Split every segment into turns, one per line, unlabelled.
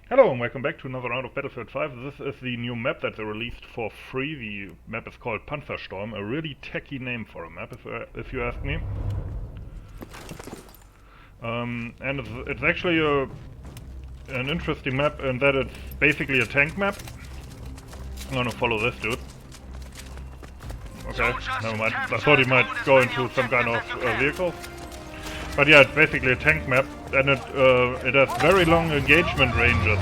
Hello and welcome back to another round of Battlefield 5. This is the new map that they released for free. The map is called Panzer, a really techy name for a map, if you ask me. And it's actually an interesting map in that it's basically a tank map. I'm gonna follow this dude. Okay, never mind. I thought he might go into some kind of vehicle. But yeah, it's basically a tank map, and it has very long engagement ranges.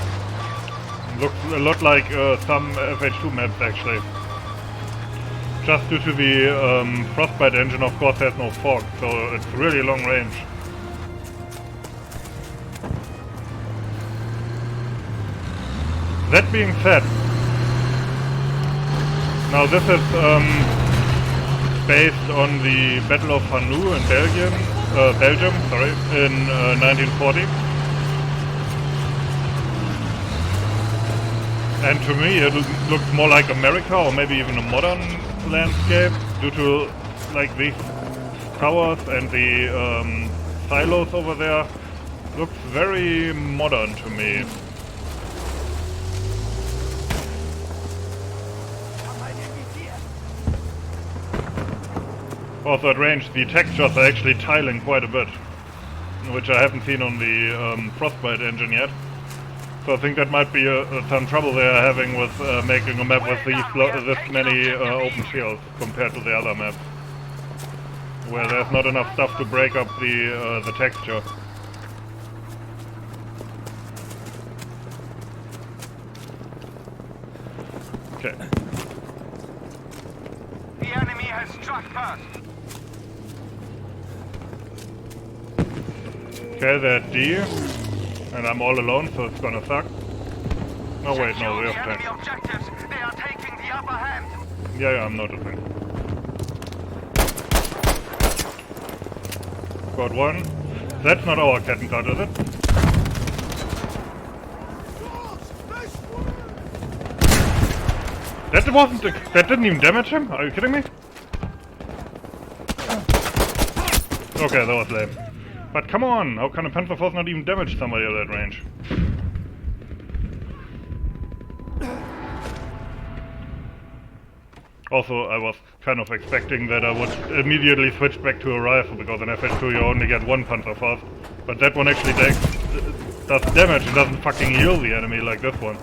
Looks a lot like some FH2 maps actually. Just due to the Frostbite engine, of course, has no fog, so it's really long range. That being said, now this is based on the Battle of Hanu in Belgium, in 1940. And to me it looks more like America, or maybe even a modern landscape, due to like these towers and the silos over there. Looks very modern to me. Also at range, the textures are actually tiling quite a bit, which I haven't seen on the Frostbite engine yet. So I think that might be some trouble they are having with making a map with this many open fields compared to the other maps, where there's not enough stuff to break up the texture. Okay.
The enemy has struck first.
Okay, they're at D, and I'm all alone, so it's gonna suck. No, wait, no, we have tanks.
Enemy objectives. They are taking the upper hand.
Yeah, I'm noticing. Got one. That's not our Kettencut, is it? That didn't even damage him? Are you kidding me? Okay, that was lame. But come on, how can a Panzer Force not even damage somebody at that range? Also, I was kind of expecting that I would immediately switch back to a rifle, because in FH2 you only get one Panzer Force. But that one actually does damage, it doesn't fucking heal the enemy like this one.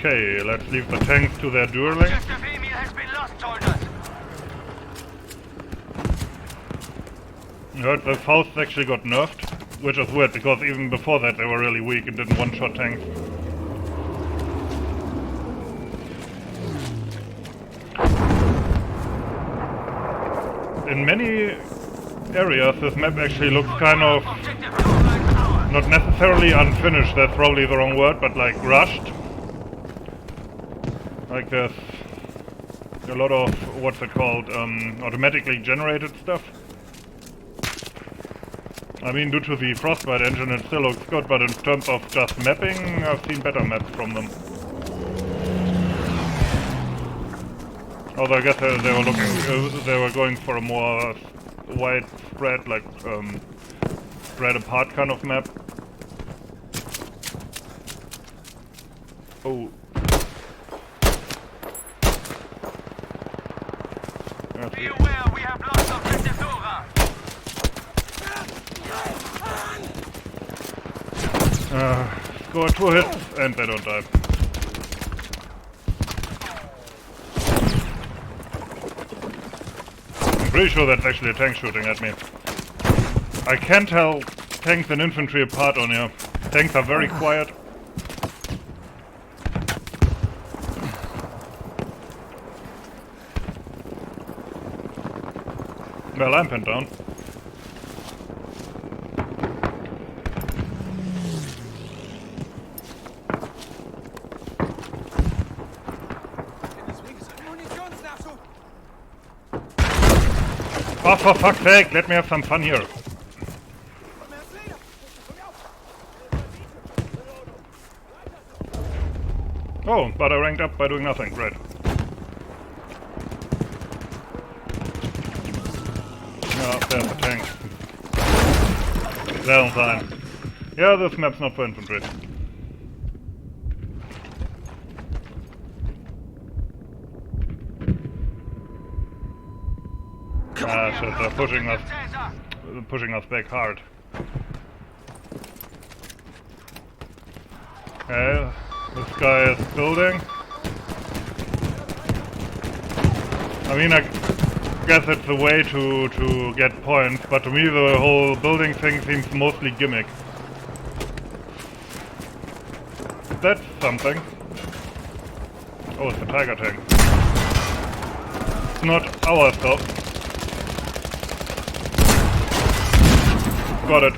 Okay, let's leave the tanks to their dueling.
Objective Emil has been lost, soldiers.
I heard the Faust actually got nerfed, which is weird, because even before that they were really weak and didn't one-shot tanks. In many areas this map actually looks kind of, not necessarily unfinished, that's probably the wrong word, but like rushed. Like there's a lot of, what's it called, automatically generated stuff. I mean, due to the Frostbite engine it still looks good, but in terms of just mapping, I've seen better maps from them. Although I guess they were going for a more widespread, like, spread apart kind of map. Oh.
Be aware, we have lost objective Dora.
Score 2 hits and they don't die. I'm pretty sure that's actually a tank shooting at me. I can't tell tanks and infantry apart on here. Tanks are very quiet. Well, I'm pinned down. Oh, for fuck's sake, let me have some fun here. Oh, but I ranked up by doing nothing, great. Yeah, there's a tank. They're on time. Yeah, this map's not for infantry. Ah shit, they're pushing us back hard. Okay, this guy is building. I mean, I guess it's a way to get points, but to me the whole building thing seems mostly gimmick. That's something. Oh, it's a Tiger tank. It's not ours though. Got it.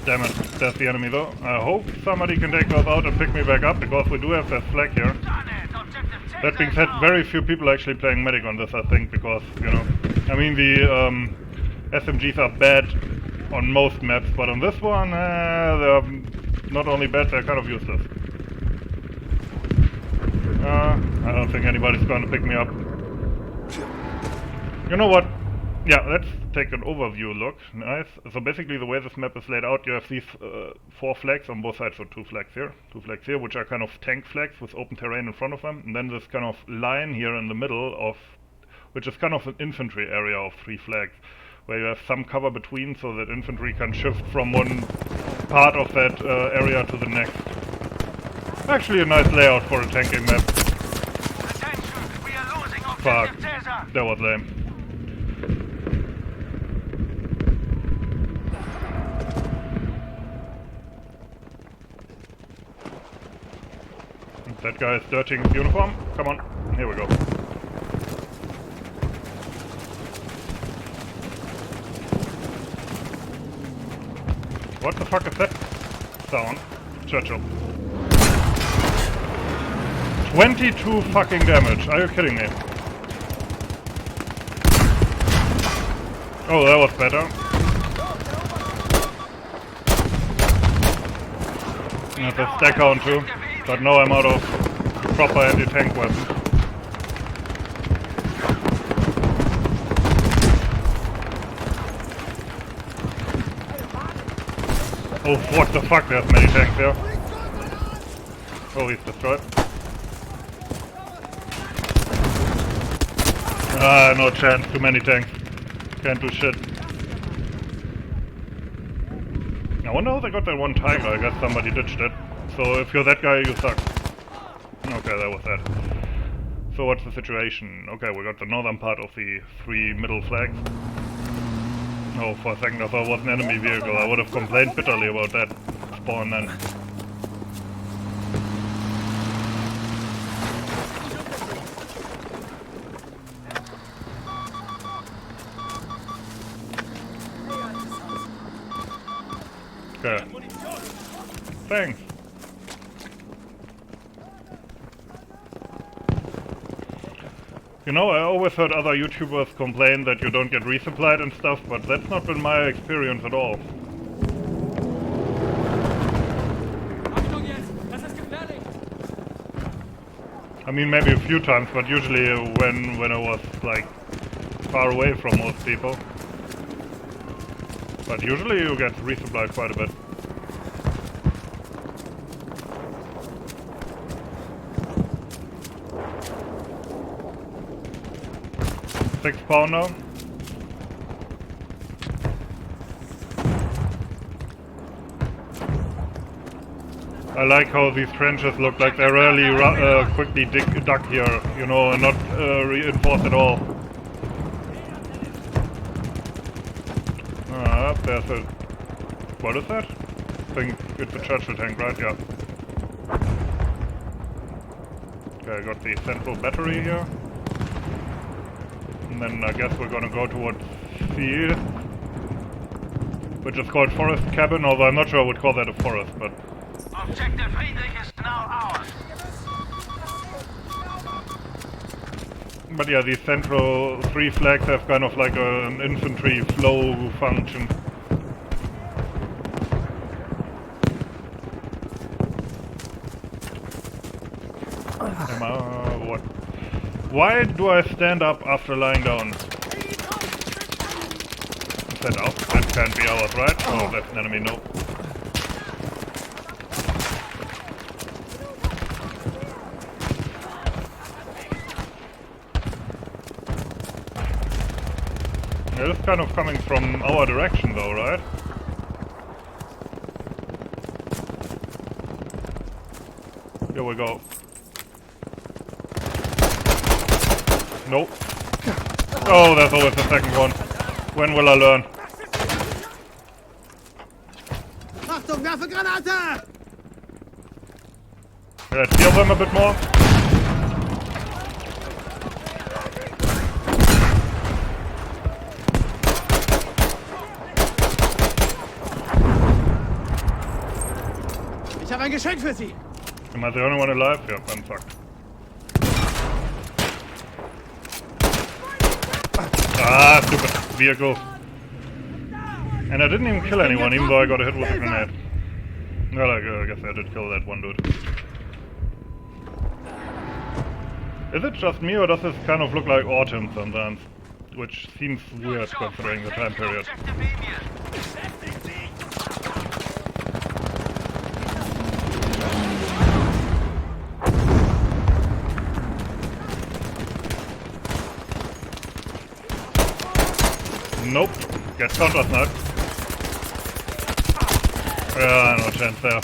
Damn it, that's the enemy though. I hope somebody can take those out and pick me back up, because we do have that flag here. That being said, very few people are actually playing medic on this, I think, because, you know, I mean the SMGs are bad on most maps, but on this one, they're not only bad, they're kind of useless. I don't think anybody's gonna pick me up. You know what? Yeah, let's take an overview look. Nice. So basically the way this map is laid out, you have these 4 flags on both sides, so 2 flags here, which are kind of tank flags with open terrain in front of them, and then this kind of line here in the middle of, which is kind of an infantry area of 3 flags, where you have some cover between so that infantry can shift from one part of that area to the next. Actually a nice layout for a tanking map. Fuck, that was lame. That guy is dirtying his uniform. Come on, here we go. What the fuck is that sound? Churchill. 22 fucking damage, are you kidding me? Oh, that was better. That's a stack count too. But now I'm out of proper anti-tank weapons. Oh, what the fuck, there's many tanks there. Oh, he's destroyed. Ah, no chance, too many tanks. Can't do shit. I wonder how they got that one Tiger, I guess somebody ditched it. So if you're that guy, you suck. Okay, that was that. So what's the situation? Okay, we got the northern part of the 3 middle flags. Oh, for a second I thought it was an enemy vehicle. I would have complained bitterly about that spawn then. Okay. Thanks. You know, I always heard other YouTubers complain that you don't get resupplied and stuff, but that's not been my experience at all. I mean, maybe a few times, but usually when I was, like, far away from most people. But usually you get resupplied quite a bit. Pounder. I like how these trenches look like they're really quickly dug here, you know, and not reinforced at all. There's a... what is that? I think it's a Churchill tank, right? Yeah. Okay, I got the central battery here. And then I guess we're gonna go towards C, which is called Forest Cabin, although I'm not sure I would call that a forest, but...
Objective Friedrich is now ours.
But yeah, these central 3 flags have kind of like an infantry flow function. What? Why do I stand up after lying down? Set up. That can't be ours, right? Oh, that's an enemy, no. It is kind of coming from our direction though, right? Here we go. Nope. Oh, there's always the second one. When will I learn?
Achtung, werfe Granate!
Let's heal them a bit more.
Ich habe ein Geschenk für Sie.
Am I the only one alive? Yeah, I'm fucked. Ah, stupid vehicle. And I didn't even kill anyone, even though I got a hit with a grenade. Well, I guess I did kill that one dude. Is it just me, or does this kind of look like autumn sometimes? Which seems weird considering the time period. Nope. Get counter-sniped. Yeah, no chance there.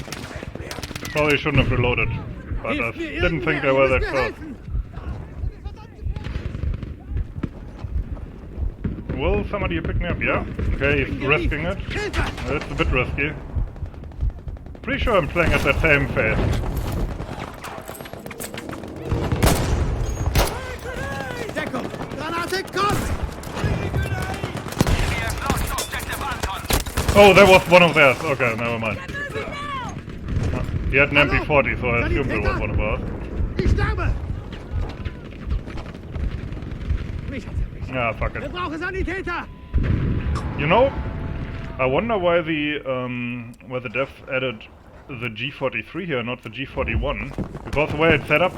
Probably shouldn't have reloaded. But I didn't think they were that close. Will somebody pick me up? Yeah. Okay, he's risking it. It's a bit risky. Pretty sure I'm playing at that same phase.
Deckung! Granate, kommt!
Oh, that was one of theirs. Okay, never mind. He had an MP40, so I assumed it was one of ours.
Ich sterbe! Mich hat's erwischt.
Yeah, fuck
Wir
it.
brauchen Sanitäter!
You know, I wonder why the devs added the G43 here, not the G41. Because the way it's set up,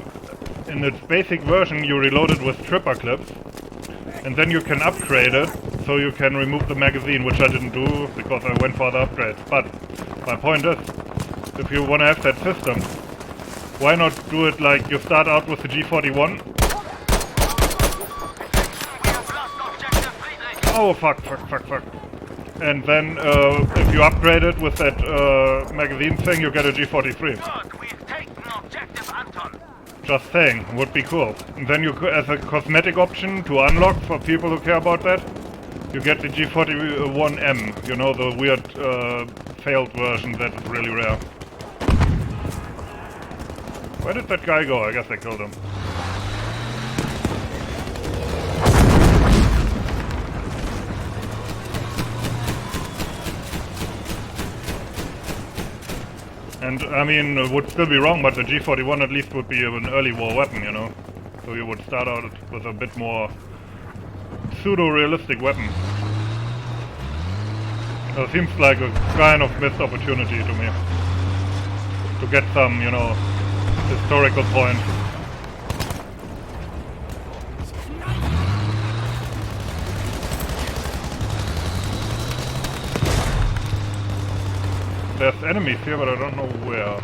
in its basic version you reload it with tripper clips, and then you can upgrade it, so you can remove the magazine, which I didn't do because I went for the upgrades. But my point is, if you want to have that system, why not do it like you start out with the G41? Oh fuck. And then if you upgrade it with that magazine thing, you get a G43. Just saying, would be cool. And then you, as a cosmetic option to unlock for people who care about that, you get the G41M, you know, the weird failed version that is really rare. Where did that guy go? I guess I killed him. And, I mean, it would still be wrong, but the G41 at least would be an early war weapon, you know? So you would start out with a bit more pseudo-realistic weapon. So it seems like a kind of missed opportunity to me. To get some, you know, historical points. There's enemies here, but I don't know where.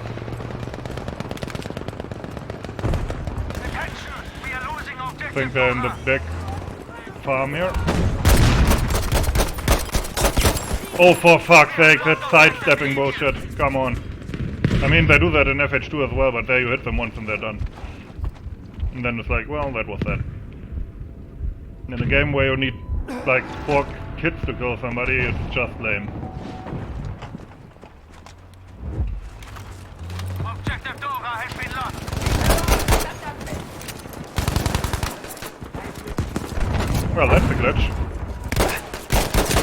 I think they're in the back farm here. Oh, for fuck's sake, that's sidestepping bullshit. Come on. I mean, they do that in FH2 as well, but there you hit them once and they're done. And then it's like, well, that was that. In a game where you need, like, 4 kids to kill somebody, it's just lame.
Objective Dora has been lost.
Well, that's a glitch.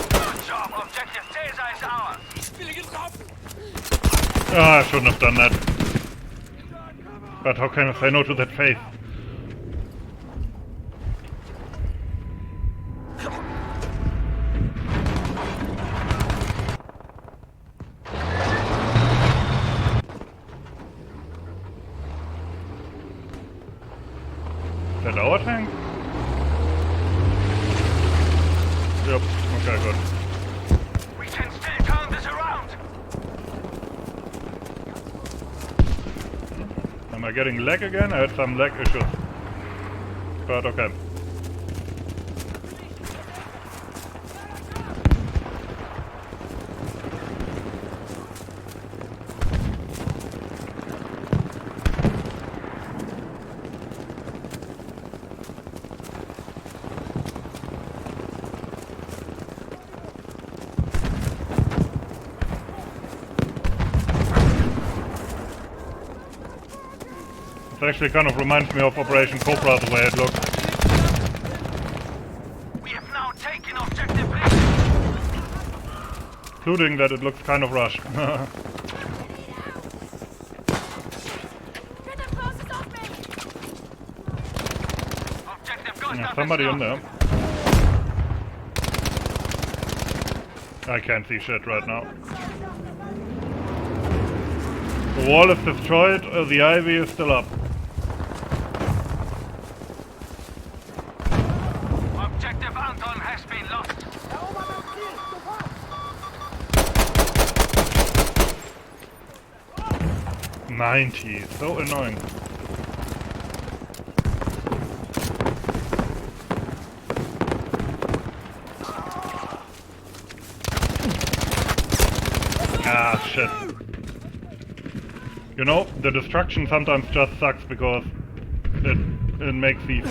Good job. Objective Caesar is ours.
Ah, I shouldn't have done that. But how can I say no to that face? Is that our tank? Yep, okay, good. Am I getting lag again? I had some lag issues. But okay. It actually kind of reminds me of Operation Cobra, the way it looks.
We have now taken objective B.
Including that it looks kind of rushed.
Get the closest off me!
Objective Gustav
Yeah,
is
somebody in
lost.
there. I can't see shit right now. The wall is destroyed, the ivy is still up.
Objective Anton has been lost.
90, so annoying. Ah, shit. You know, the destruction sometimes just sucks because it makes these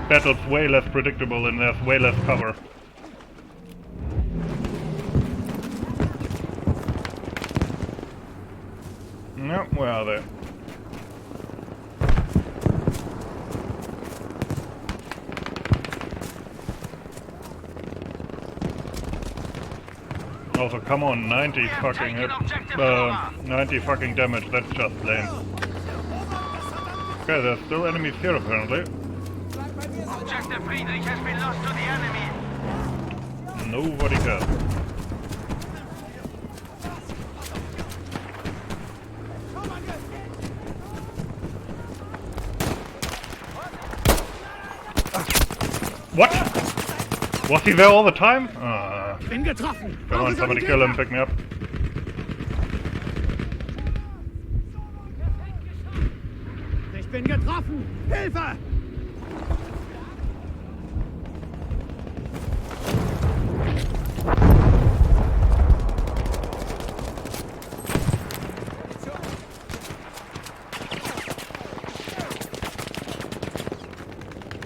battles way less predictable and there's way less cover. No, where are they? Also, come on, 90 fucking hit, 90 fucking damage, that's just lame. Okay, there's still enemies here apparently.
Objective Friedrich has been lost to the enemy.
Nobody cares. What? Was he there all the time?
Bin getroffen.
Come on, somebody kill him, pick me up.
Ich bin getroffen. Hilfe!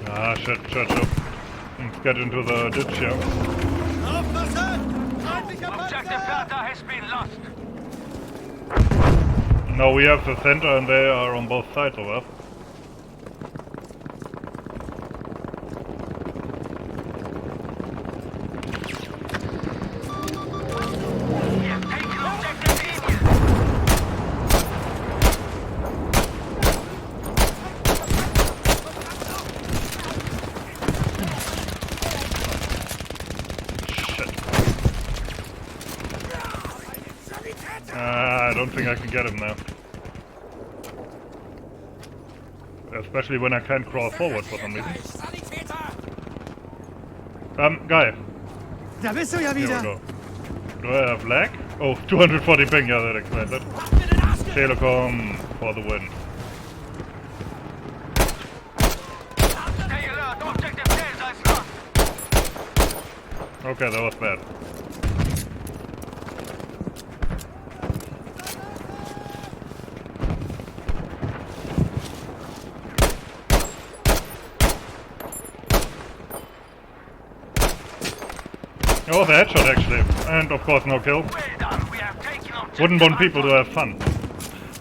Ah, shit. Let's get into the ditch here.
Objective Bertha has been lost.
Now we have the center and they are on both sides of us.
We have taken objective Eden.
I don't think I can get him now. Especially when I can't crawl forward for some reason. Guy.
Da bist du ja
Here we
wieder.
go. Do I have lag? Oh, 240 ping, yeah, that explains it. Telecom for the win.
Stay alert. Objective Panzer is lost.
Okay, that was bad. Oh, the headshot actually. And of course no kill.
Well done. We have taken objective
Wouldn't want people to
Anton.
have fun.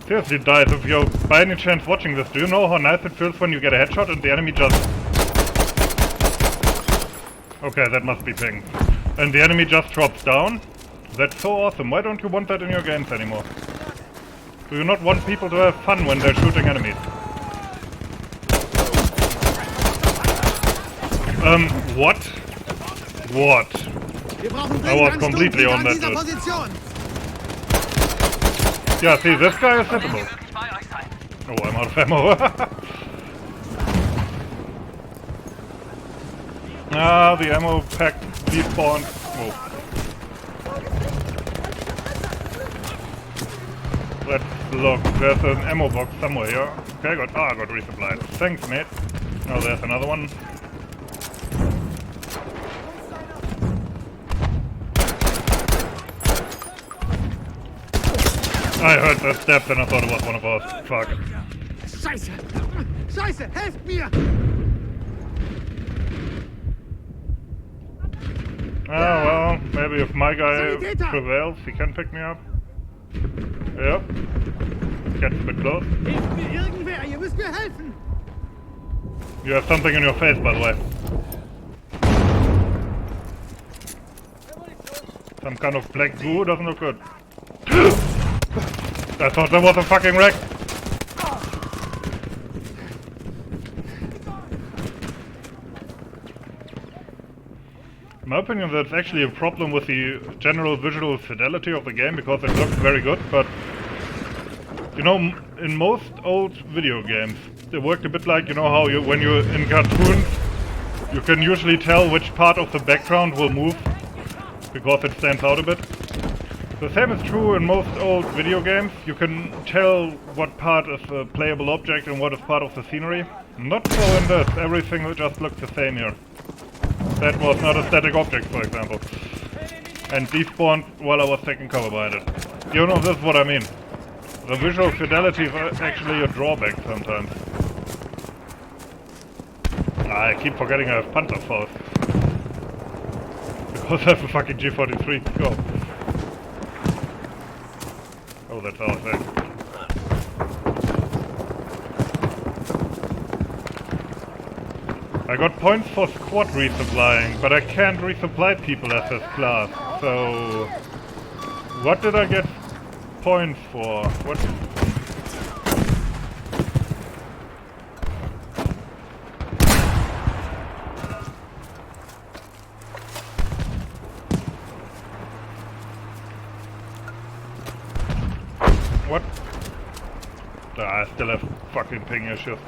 Seriously, guys, if you're by any chance watching this, do you know how nice it feels when you get a headshot and the enemy just... Okay, that must be ping. And the enemy just drops down? That's so awesome. Why don't you want that in your games anymore? Do you not want people to have fun when they're shooting enemies? What? What?
Wir brauchen
I was
dringend
completely
Sturmflieger
on
an
that
dieser
list.
Position.
Yeah, see, this guy is hittable.
Möglich bei euch sein.
Oh, I'm out of ammo. Ah, the ammo pack despawned. Oh. Let's look. There's an ammo box somewhere here. Okay, got resupplied. Thanks, mate. Oh, there's another one. I heard the steps and I thought it was one of us. Fuck.
Scheiße! Scheiße! Helft mir!
Oh well, maybe if my guy
Sanitäter!
prevails, he can pick me up. Yep. Gets a bit close.
Hilft mir irgendwer! Ihr müsst mir helfen!
You have something in your face, by the way. Some kind of black goo doesn't look good. I thought there was a fucking wreck. In my opinion, that's actually a problem with the general visual fidelity of the game, because it looks very good, but you know, in most old video games, they worked a bit like, you know, how when you're in cartoons, you can usually tell which part of the background will move, because it stands out a bit. The same is true in most old video games. You can tell what part is a playable object and what is part of the scenery. Not so in this, everything just looks the same here. That was not a static object, for example. And despawned while I was taking cover behind it. You know, this is what I mean. The visual fidelity is actually a drawback sometimes. I keep forgetting I have Panzer Faust. Because I have a fucking G43. Go. Oh, that's our thing. I got points for squad resupplying, but I can't resupply people as this class, so... What did I get points for? What? What? I still have fucking ping issues.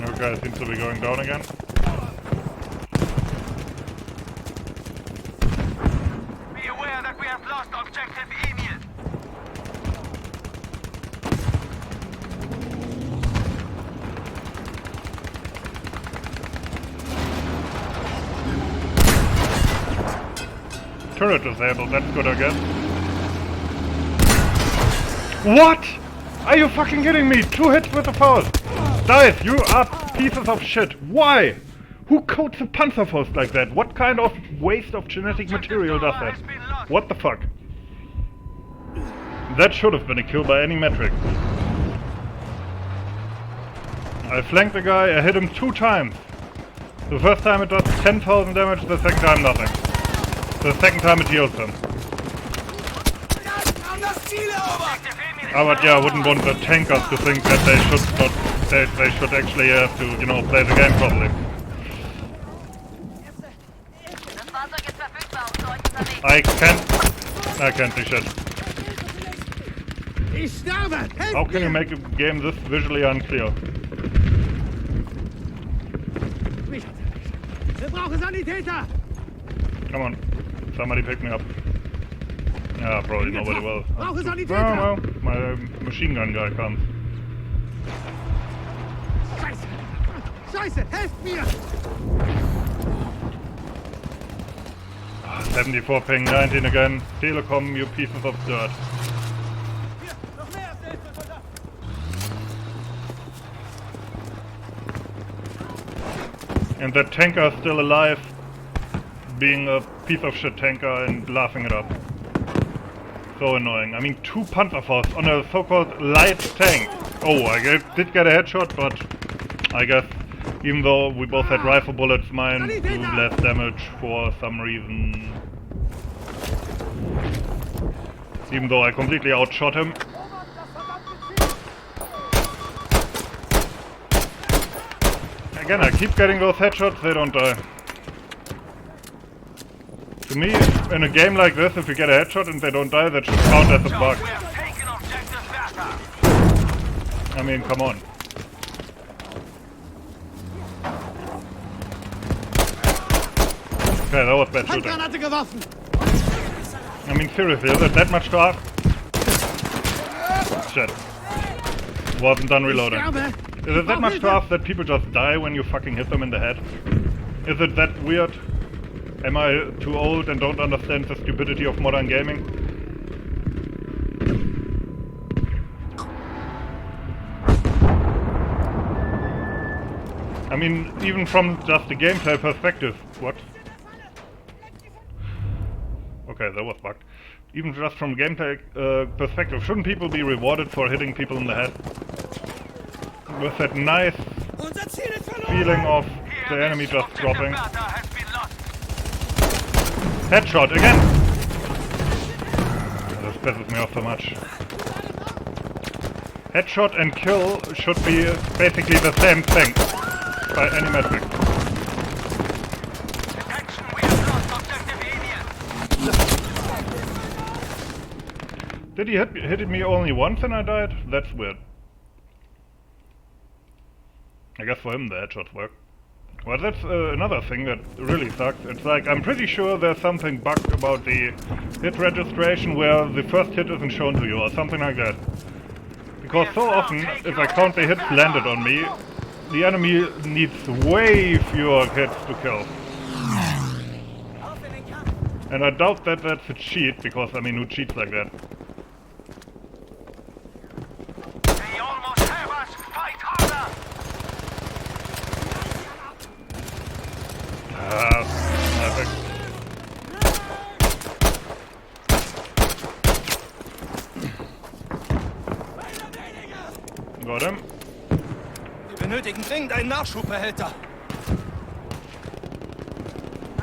Okay, seems to be going down again.
Be aware that we have lost objective Emil.
Turret disabled, that's good, I guess. What? Are you fucking kidding me? 2 hits with the Faust! Dice, you are pieces of shit. Why? Who coats a Panzerfaust like that? What kind of waste of genetic material does that? What the fuck? That should have been a kill by any metric. I flanked the guy, I hit him 2 times. The first time it does 10,000 damage, the second time nothing. The second time it heals him. But yeah, I wouldn't want the tankers to think that they should not, they should actually have to, you know, play the game properly. I can't do shit. How can you make a game this visually unclear? Come on, somebody pick me up. Yeah, probably nobody will. Oh well, my machine gun guy comes.
Scheiße! Scheiße! Helft mir!
74 ping, 19 again. Telecom, you pieces of dirt. And that tanker is still alive, being a piece of shit tanker and laughing it up. So annoying. I mean, 2 Panzerfausts on a so-called light tank. Oh, I did get a headshot, but I guess even though we both had rifle bullets, mine do less damage for some reason. Even though I completely outshot him. Again, I keep getting those headshots, they don't die. To me, in a game like this, if you get a headshot and they don't die, that should count as a bug. I mean, come on. Okay, that was bad shooting.
Handgranate geworfen!
I mean, seriously, is it that much to ask? Shit. Wasn't done reloading. Is it that much to ask that people just die when you fucking hit them in the head? Is it that weird? Am I too old and don't understand the stupidity of modern gaming? I mean, even from just the gameplay perspective, what? Okay, that was bugged. Even just from gameplay perspective, shouldn't people be rewarded for hitting people in the head? With that nice feeling of the enemy just dropping. Headshot again! This pisses me off so much. Headshot and kill should be basically the same thing. By any metric.
Attention, we have lost objective Alien.
Did he hit me only once and I died? That's weird. I guess for him the headshots work. Well, that's another thing that really sucks. It's like, I'm pretty sure there's something bugged about the hit registration where the first hit isn't shown to you or something like that. Because so often, if I count the hits landed on me, the enemy needs way fewer hits to kill. And I doubt that that's a cheat, because I mean, who cheats like that?
They almost have us! Fight harder!
Perfect. Got him.
Wir benötigen dringend einen Nachschubbehälter.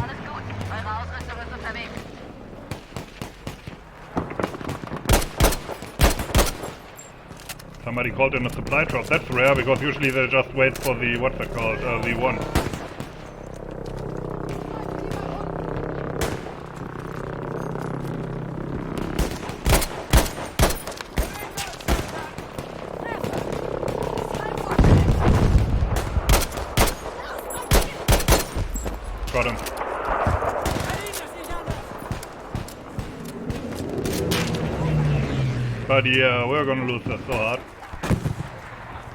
Alles gut. Eure Ausrüstung ist unterwegs.
Somebody called in a supply drop. That's rare, because usually they just wait for the, what's it called, the one. Got him. But yeah, we're gonna lose this so hard.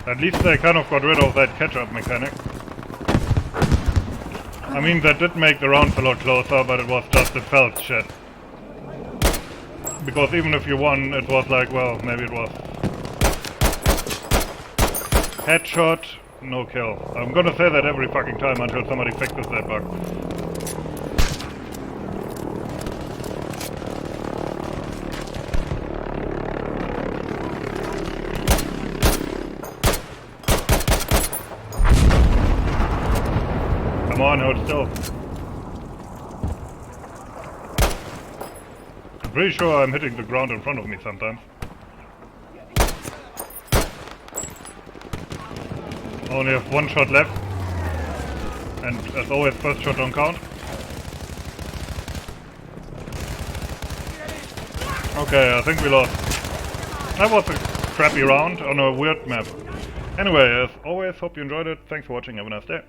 At least they kind of got rid of that catch-up mechanic. I mean, that did make the rounds a lot closer, but it was just, it felt shit. Because even if you won, it was like, well, maybe it was headshot, no kill. I'm gonna say that every fucking time until somebody fixes that bug. Come on, hold still. I'm pretty sure I'm hitting the ground in front of me sometimes. Only have one shot left. And as always, first shot don't count. Okay, I think we lost. That was a crappy round on a weird map. Anyway, as always, hope you enjoyed it. Thanks for watching, have a nice day.